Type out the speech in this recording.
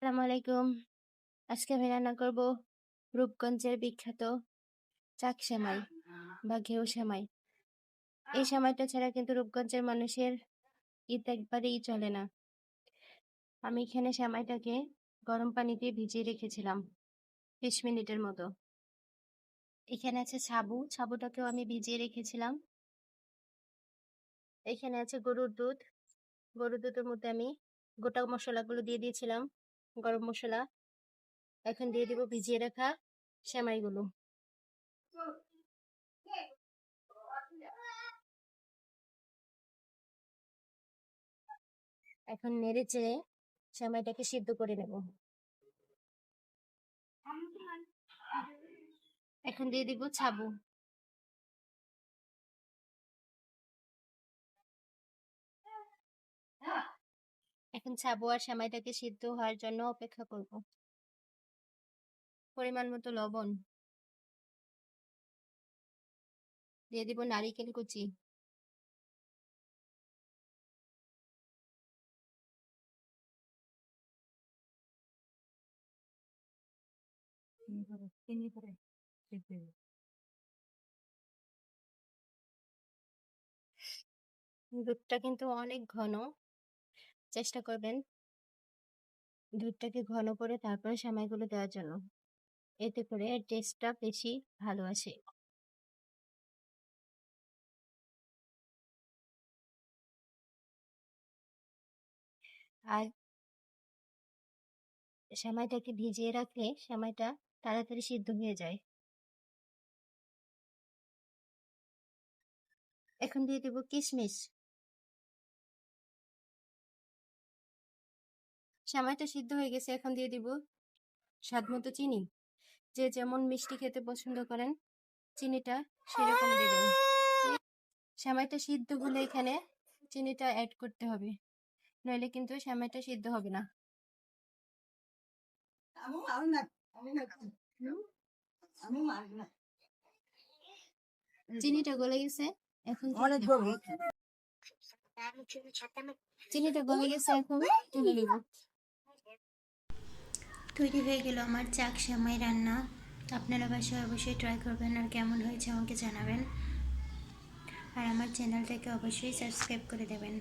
আসসালামু আলাইকুম। আজকে আমি রান্না করব রূপগঞ্জের বিখ্যাত চাক সেমাই বা ঘেউ সেমাই। এই সেমাইটা ছাড়া কিন্তু রূপগঞ্জের মানুষের ঈদ একবারেই চলে না। আমি এখানে সেমাইটাকে গরম পানিতে ভিজিয়ে রেখেছিলাম 20 মিনিটের মতো। এখানে আছে সাবু, সাবুটাকেও আমি ভিজিয়ে রেখেছিলাম। এখানে আছে গরুর দুধ, গরুর দুধের মধ্যে আমি গোটা মশলাগুলো দিয়ে দিয়েছিলাম, গরম মশলা। এখন দিয়ে দিব ভিজিয়ে রাখা সেমাইগুলো। এখন নেড়ে চেড়ে সেমাইটাকে সিদ্ধ করে নেব। এখন দিয়ে দিব ছাবু। এখন ছাবু আর সেমাইটাকে সিদ্ধ হওয়ার জন্য অপেক্ষা করব। পরিমাণ মতো লবণ দিয়ে দিব, নারিকেল কুচি, দুধটা কিন্তু অনেক ঘন, চেষ্টা করবেন দুধটাকে ঘন করে তারপরে সেমাইগুলো দেওয়ার জন্য, এতে করে এর টেস্টটা বেশি ভালো আসে। আর সেমাইটাকে ভিজিয়ে রাখলে সেমাইটা তাড়াতাড়ি সিদ্ধ হয়ে যায়। এখন দিয়ে দিব কিশমিশ। সেমাইটা সিদ্ধ হয়ে গেছে, এখন দিয়ে দিব স্বাদ মতো চিনি। যে যেমন মিষ্টি খেতে পছন্দ করেন চিনিটা সেরকম দেবেন। সেমাইটা সিদ্ধ হলে এখানে চিনিটা অ্যাড করতে হবে, নইলে কিন্তু সেমাইটা সিদ্ধ হবে না। চিনিটা গলে গেছে, এখন চিনিটা গলে গেছে, এখন তুলে নিব। তৈরি হয়ে গেল আমার চাক সেমাই রান্না। আপনারা বাসায় অবশ্যই ট্রাই করবেন আর কেমন হয়েছে আমাকে জানাবেন। আর আমার চ্যানেলটাকে অবশ্যই সাবস্ক্রাইব করে দেবেন।